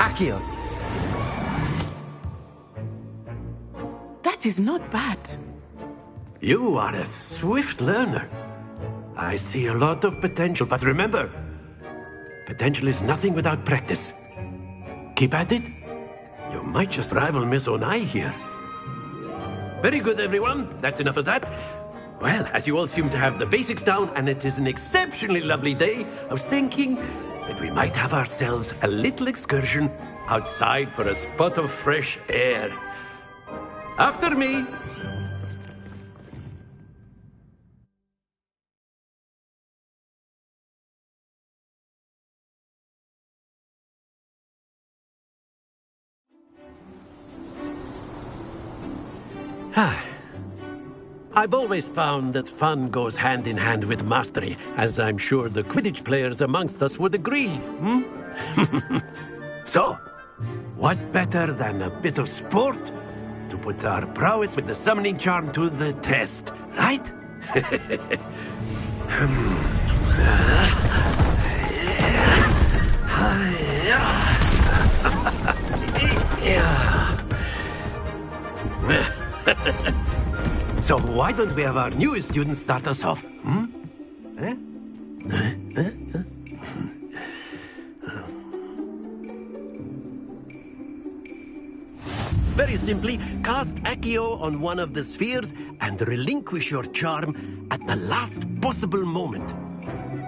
Akio. That is not bad. You are a swift learner. I see a lot of potential, but remember, potential is nothing without practice. Keep at it. You might just rival Miss Onai here. Very good, everyone. That's enough of that. Well, as you all seem to have the basics down, and it is an exceptionally lovely day, I was thinking that we might have ourselves a little excursion outside for a spot of fresh air. After me. I've always found that fun goes hand in hand with mastery, as I'm sure the Quidditch players amongst us would agree. So, what better than a bit of sport to put our prowess with the summoning charm to the test, right? So why don't we have our newest student start us off? Very simply, cast Accio on one of the spheres and relinquish your charm at the last possible moment.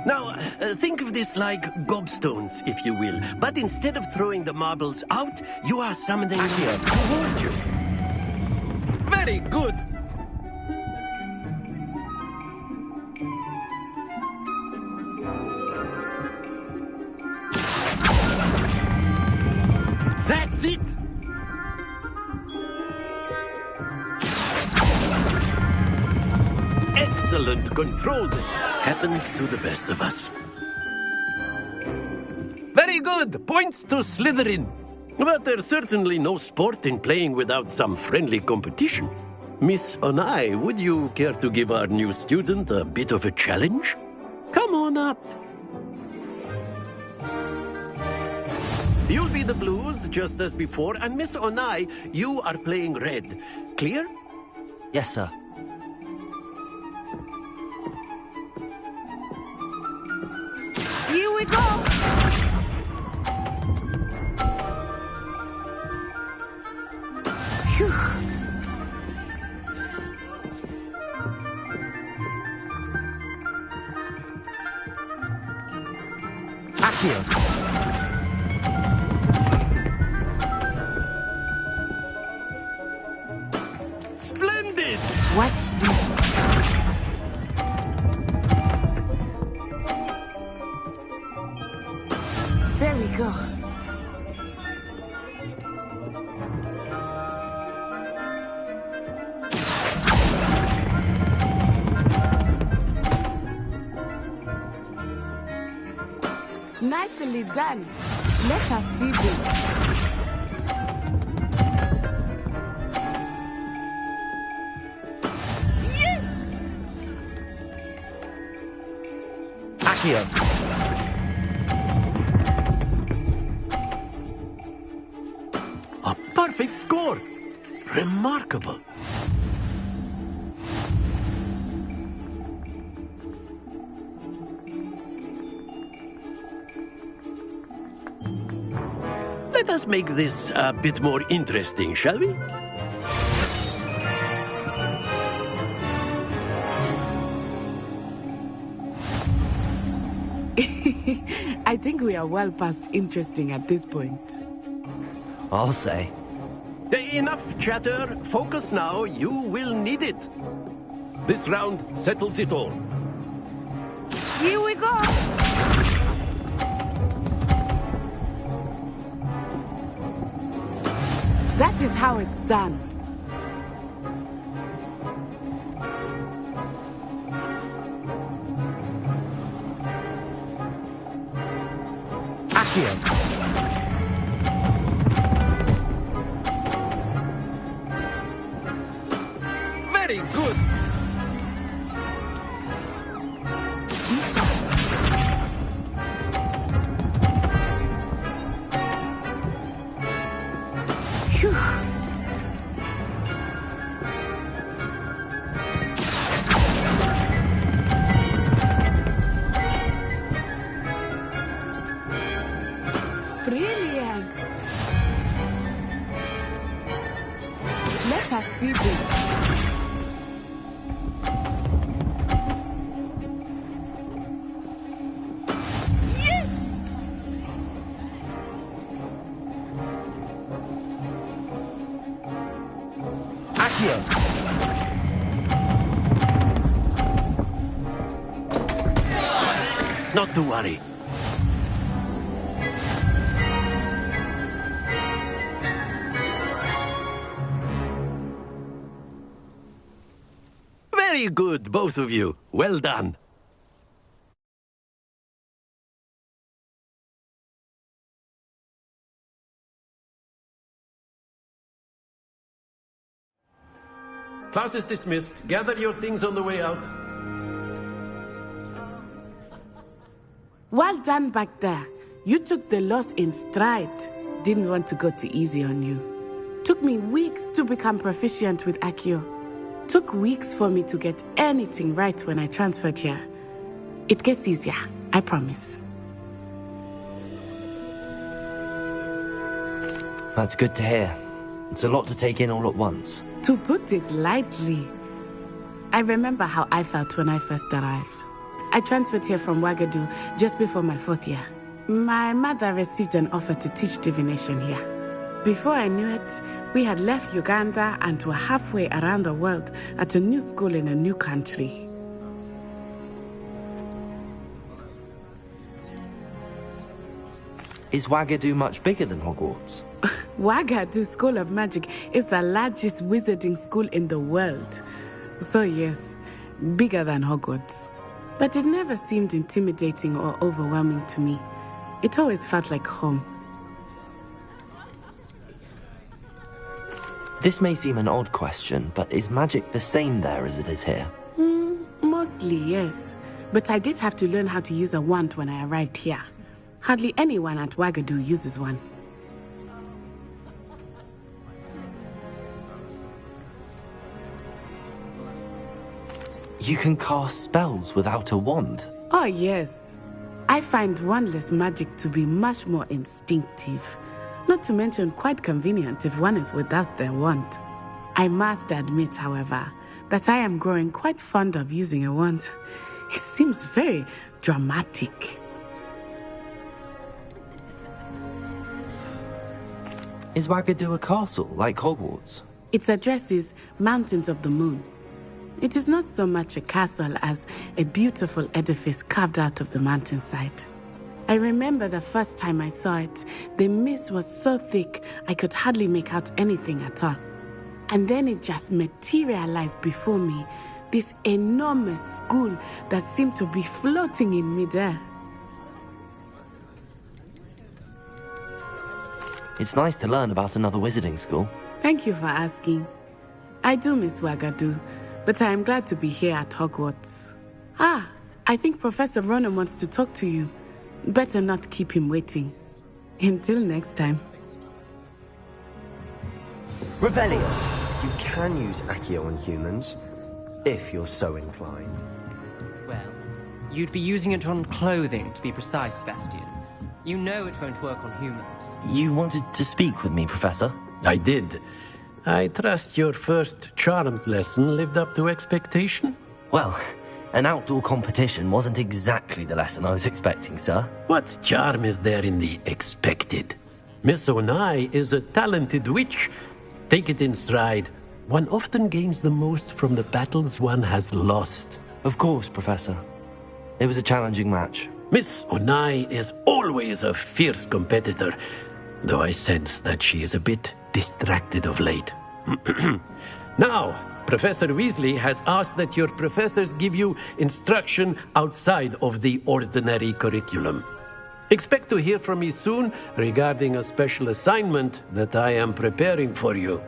Now, think of this like gobstones, if you will. But instead of throwing the marbles out, you are summoning them toward you. Very good. That's it! Excellent control. Happens to the best of us. Very good. Points to Slytherin. But there's certainly no sport in playing without some friendly competition. Miss Onai, would you care to give our new student a bit of a challenge? Come on up. You'll be the blues, just as before, and Miss Onai, you are playing red. Clear? Yes, sir. Here we go! Phew. Akio. Splendid! Watch this. There we go. Nicely done. Let us see this. Yes! Akio. A perfect score! Remarkable! Let us make this a bit more interesting, shall we? I think we are well past interesting at this point. I'll say. Enough chatter. Focus now. You will need it. This round settles it all. Here we go! That is how it's done. Akio. Very good. Phew. Brilliant. Let us see this. Accio! Not to worry. Very good, both of you. Well done. Class is dismissed. Gather your things on the way out. Well done back there. You took the loss in stride. Didn't want to go too easy on you. Took me weeks to become proficient with Accio. Took weeks for me to get anything right when I transferred here. It gets easier, I promise. That's good to hear. It's a lot to take in all at once. To put it lightly, I remember how I felt when I first arrived. I transferred here from Ouagadougou just before my 4th year. My mother received an offer to teach divination here. Before I knew it, we had left Uganda and were halfway around the world at a new school in a new country. Is Ouagadougou much bigger than Hogwarts? Ouagadougou School of Magic is the largest wizarding school in the world. So yes, bigger than Hogwarts. But it never seemed intimidating or overwhelming to me. It always felt like home. This may seem an odd question, but is magic the same there as it is here? Mostly, yes. But I did have to learn how to use a wand when I arrived here. Hardly anyone at Ouagadougou uses one. You can cast spells without a wand? Oh, yes. I find wandless magic to be much more instinctive. Not to mention quite convenient if one is without their wand. I must admit, however, that I am growing quite fond of using a wand. It seems very dramatic. Is Ouagadougou a castle, like Hogwarts? Its address is Mountains of the Moon. It is not so much a castle as a beautiful edifice carved out of the mountainside. I remember the first time I saw it, the mist was so thick I could hardly make out anything at all. And then it just materialized before me, this enormous school that seemed to be floating in midair. It's nice to learn about another wizarding school. Thank you for asking. I do miss Ouagadougou, but I am glad to be here at Hogwarts. I think Professor Ronan wants to talk to you. Better not keep him waiting. Until next time. Rebellious! You can use Accio on humans, if you're so inclined. Well, you'd be using it on clothing, to be precise, Sebastian. You know it won't work on humans. You wanted to speak with me, Professor? I did. I trust your first charms lesson lived up to expectation? Well, an outdoor competition wasn't exactly the lesson I was expecting, sir. What charm is there in the expected? Miss Onai is a talented witch. Take it in stride. One often gains the most from the battles one has lost. Of course, Professor. It was a challenging match. Miss Onai is always a fierce competitor, though I sense that she is a bit distracted of late. Now, Professor Weasley has asked that your professors give you instruction outside of the ordinary curriculum. Expect to hear from me soon regarding a special assignment that I am preparing for you.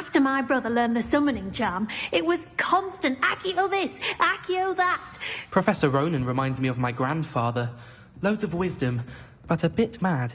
After my brother learned the summoning charm, it was constant Accio this, Accio that. Professor Ronan reminds me of my grandfather. Loads of wisdom, but a bit mad.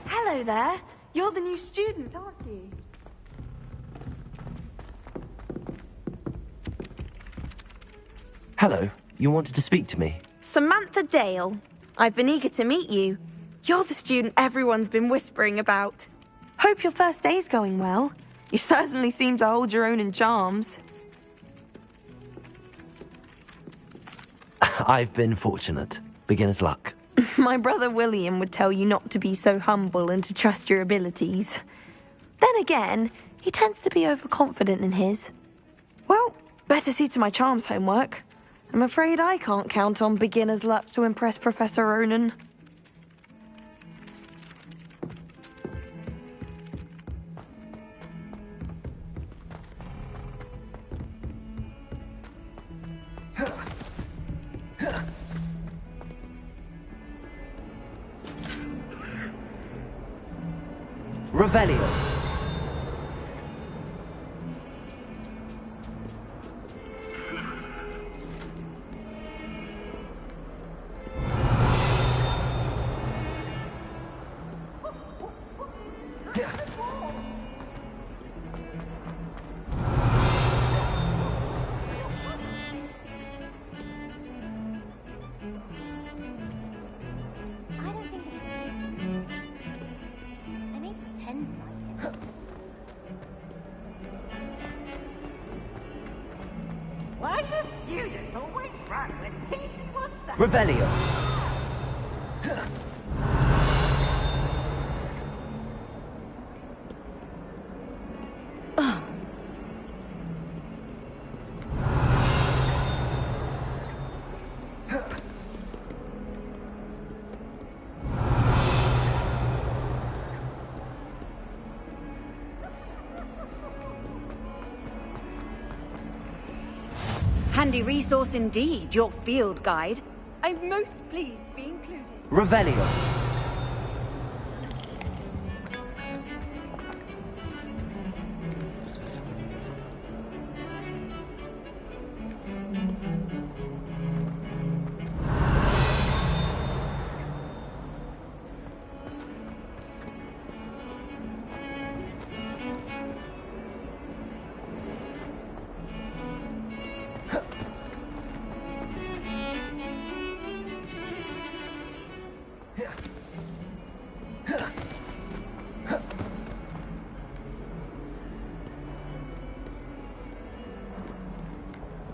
Hello there. You're the new student, aren't you? Hello, you wanted to speak to me? Samantha Dale. I've been eager to meet you. You're the student everyone's been whispering about. Hope your first day's going well. You certainly seem to hold your own in charms. I've been fortunate. Beginner's luck. My brother William would tell you not to be so humble and to trust your abilities. Then again, he tends to be overconfident in his. Well, better see to my charms homework. I'm afraid I can't count on beginner's luck to impress Professor Ronan. Revelio. Revelio. Handy resource indeed, your field guide. I'm most pleased to be included. Revelio.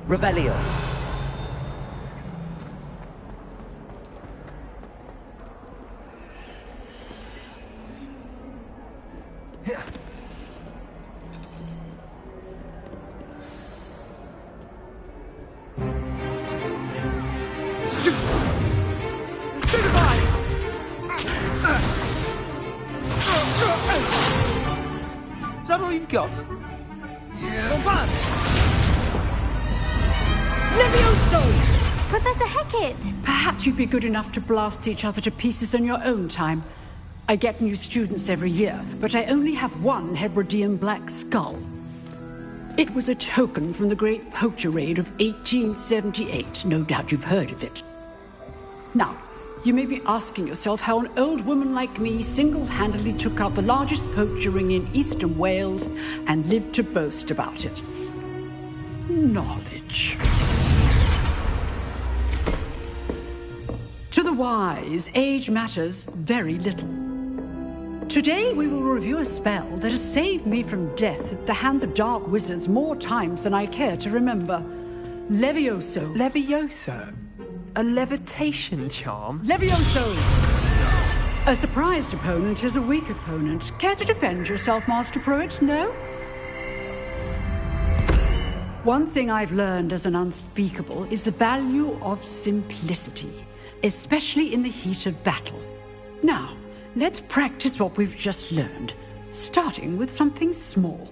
Revelio. Stupefy! Is that all you've got? Yeah. Levioso! Professor Hecat! Perhaps you'd be good enough to blast each other to pieces on your own time. I get new students every year, but I only have one Hebridean black skull. It was a token from the Great Poacher Raid of 1878. No doubt you've heard of it. Now, you may be asking yourself how an old woman like me single-handedly took out the largest poacher ring in eastern Wales and lived to boast about it. Knowledge. To the wise, age matters very little. Today we will review a spell that has saved me from death at the hands of dark wizards more times than I care to remember. Levioso. Levioso? A levitation charm? Levioso! A surprised opponent is a weak opponent. Care to defend yourself, Master Pruitt? No? One thing I've learned as an unspeakable is the value of simplicity, especially in the heat of battle. Now, let's practice what we've just learned, starting with something small.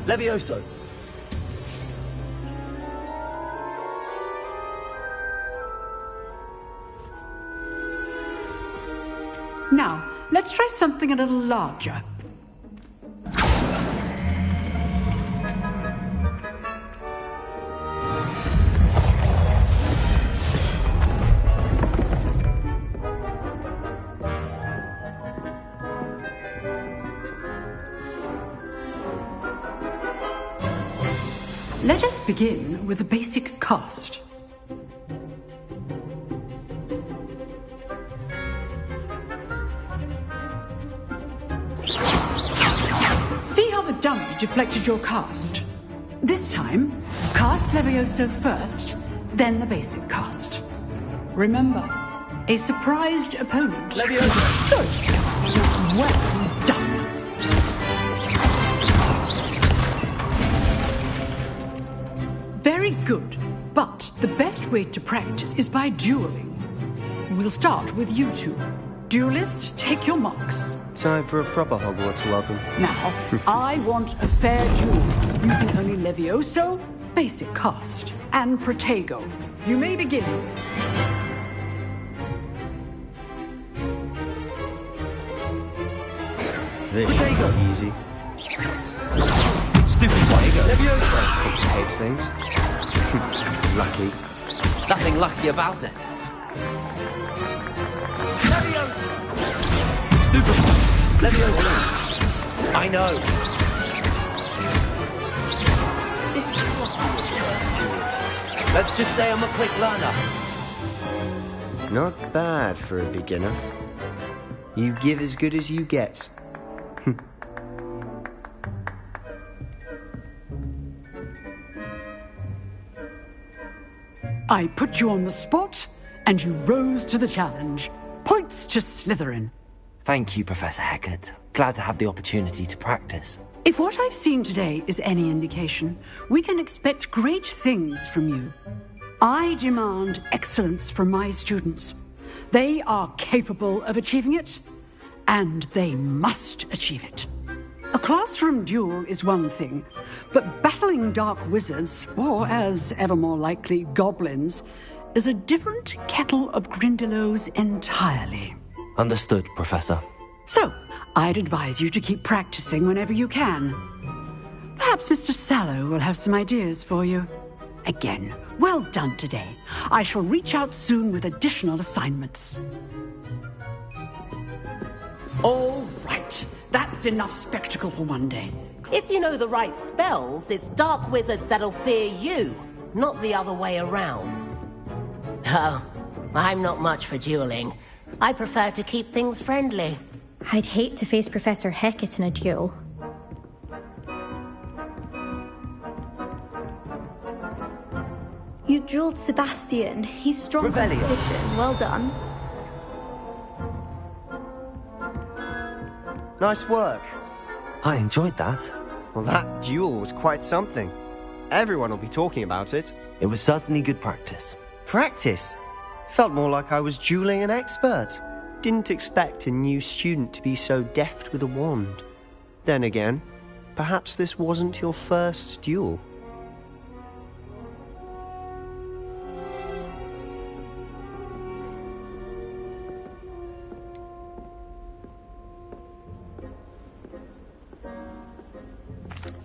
Levioso! Now, let's try something a little larger. Let us begin with the basic cast. See how the dummy deflected your cast? This time, cast Levioso first, then the basic cast. Remember, a surprised opponent. Levioso! Good. Well done. Very good, but the best way to practice is by dueling. We'll start with you two. Duelists, take your marks. Time for a proper Hogwarts welcome. Now, I want a fair duel, using only Levioso, basic cast, and Protego. You may begin. This should be easy. Stupid Protego! Levioso! Complicates things. Lucky. Nothing lucky about it. Levioso! Stupid Levioso! I know. This can't be his first duel. Let's just say I'm a quick learner. Not bad for a beginner. You give as good as you get. I put you on the spot, and you rose to the challenge. Points to Slytherin. Thank you, Professor Hecat. Glad to have the opportunity to practice. If what I've seen today is any indication, we can expect great things from you. I demand excellence from my students. They are capable of achieving it, and they must achieve it. A classroom duel is one thing, but battling dark wizards, or as ever more likely, goblins, is a different kettle of Grindylows entirely. Understood, Professor. So, I'd advise you to keep practicing whenever you can. Perhaps Mr. Sallow will have some ideas for you. Again, well done today. I shall reach out soon with additional assignments. All right. That's enough spectacle for one day. If you know the right spells, it's dark wizards that'll fear you, not the other way around. Oh, I'm not much for dueling. I prefer to keep things friendly. I'd hate to face Professor Hecat in a duel. You drilled Sebastian. He's strong Revelio. competition. Well done. Nice work. I enjoyed that. Well, that duel was quite something. Everyone will be talking about it. It was certainly good practice. Practice? Felt more like I was dueling an expert. Didn't expect a new student to be so deft with a wand. Then again, perhaps this wasn't your first duel.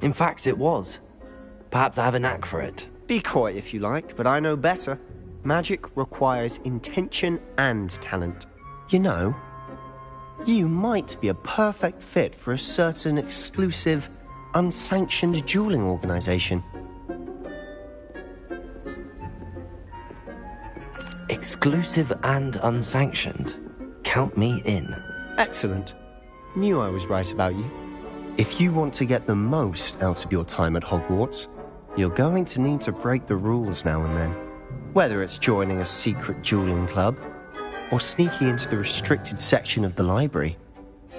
In fact, it was. Perhaps I have a knack for it. Be coy if you like, but I know better. Magic requires intention and talent. You know, you might be a perfect fit for a certain exclusive, unsanctioned dueling organization. Exclusive and unsanctioned. Count me in. Excellent. Knew I was right about you. If you want to get the most out of your time at Hogwarts, you're going to need to break the rules now and then. Whether it's joining a secret dueling club, or sneaking into the restricted section of the library,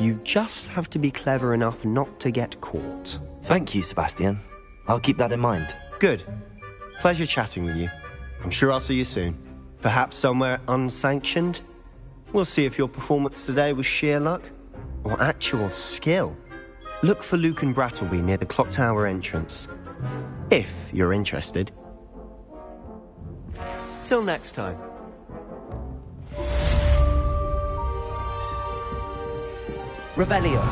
you just have to be clever enough not to get caught. Thank you, Sebastian. I'll keep that in mind. Good. Pleasure chatting with you. I'm sure I'll see you soon. Perhaps somewhere unsanctioned? We'll see if your performance today was sheer luck, or actual skill. Look for Luke and Brattleby near the clock tower entrance. If you're interested. Till next time. Revelio.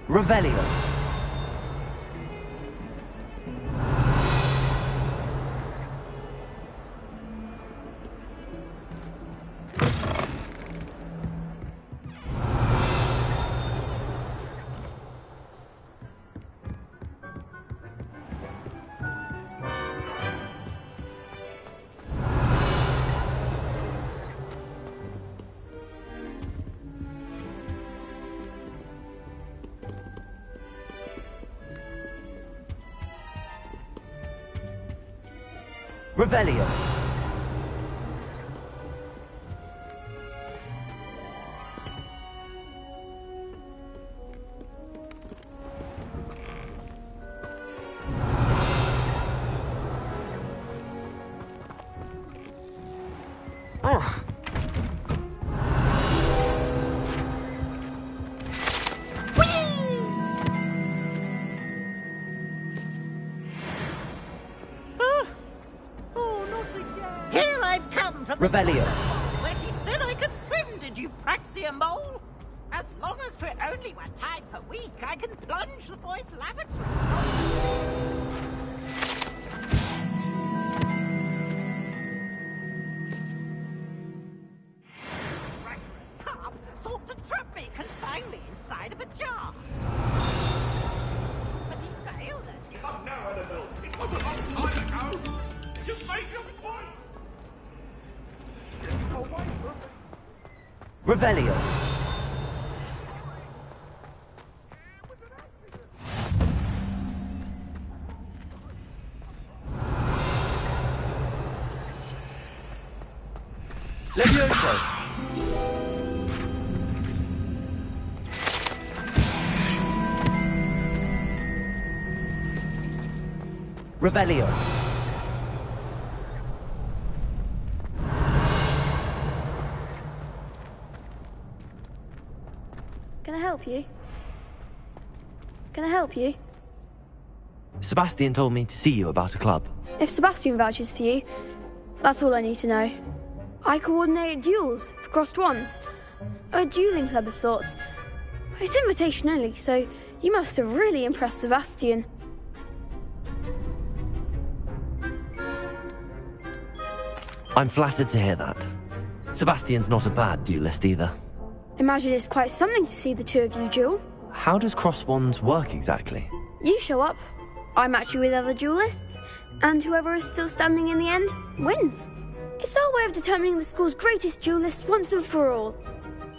Revelio. Revelio. Revelio. Where she said I could swim, did you praxia mole? As long as 'twere only 1 time per week, I can plunge the boy's lavatory. Rancorous carp sought to trap me, confine me inside of a jar. But he failed it. Come now, Annabelle. It was a long time ago. You make your point. Revelio. Levioso! Revelio. Can I help you? Can I help you? Sebastian told me to see you about a club. If Sebastian vouches for you, that's all I need to know. I coordinate duels for crossed wands. A dueling club of sorts. It's invitation only, so you must have really impressed Sebastian. I'm flattered to hear that. Sebastian's not a bad duelist either. Imagine it's quite something to see the two of you duel. How does cross wands work exactly? You show up, I match you with other duelists, and whoever is still standing in the end wins. It's our way of determining the school's greatest duelist once and for all.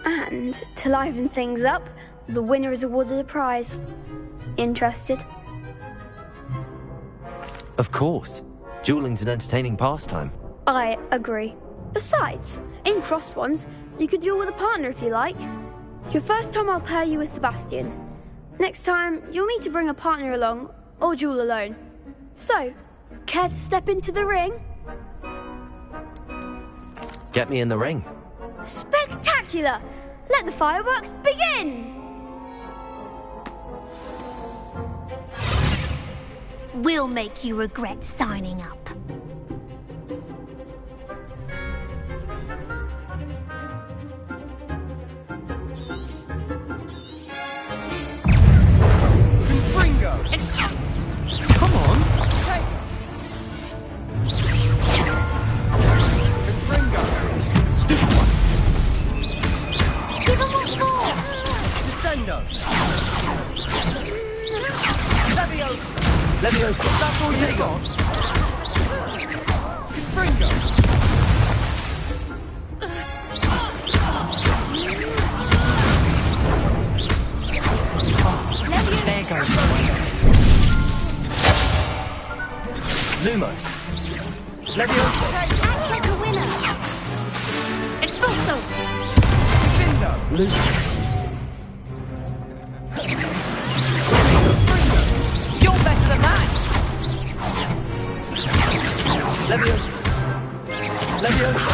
And to liven things up, the winner is awarded a prize. Interested? Of course. Dueling's an entertaining pastime. I agree. Besides, in crossed ones, you could duel with a partner if you like. Your first time I'll pair you with Sebastian. Next time, you'll need to bring a partner along, or duel alone. So, care to step into the ring? Get me in the ring. Spectacular! Let the fireworks begin! We'll make you regret signing up. Come on! Stupid one! Give him what for! Descendo! Leviosa! Leviosa! That's all you got? Confringo! There goes. Lumos. Leviosa. Act like a winner! Expulso! Vindo! Lumos. You're better than that! Leviosa. Leviosa.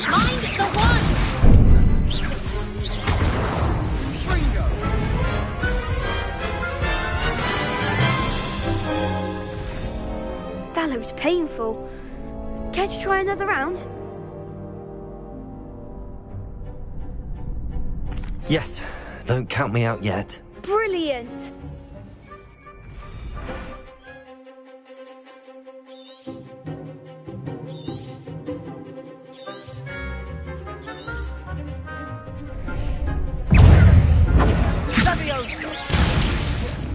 Mind the one! That looked painful. Care to try another round? Yes. Don't count me out yet. Brilliant!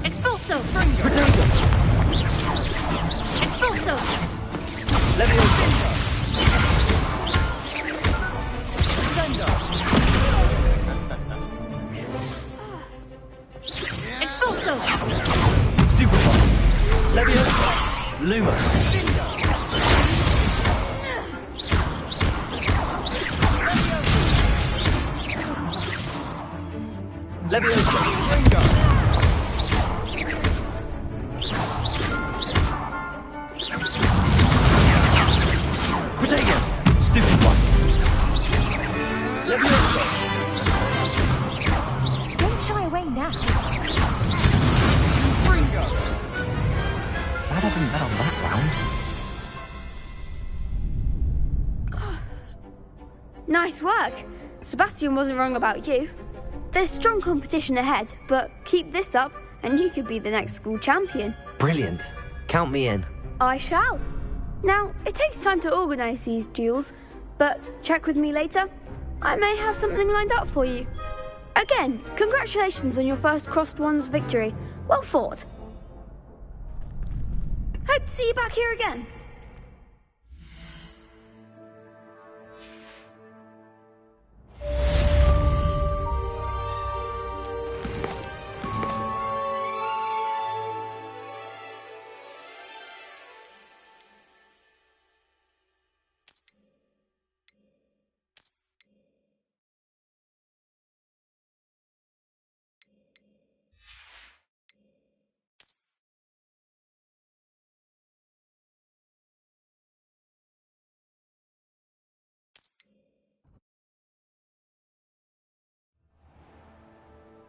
Expulso! Expulso! Leviosa. Expulso! Stupid one. Leviosa. Lumos. Leviosa. Protego. Stupid one. Leviosa. Don't shy away now. That hasn't been on that round. Nice work. Sebastian wasn't wrong about you. There's strong competition ahead, but keep this up and you could be the next school champion. Brilliant. Count me in. I shall. Now, it takes time to organise these duels, but check with me later. I may have something lined up for you. Again, congratulations on your first Crossed Wands victory. Well fought. Hope to see you back here again.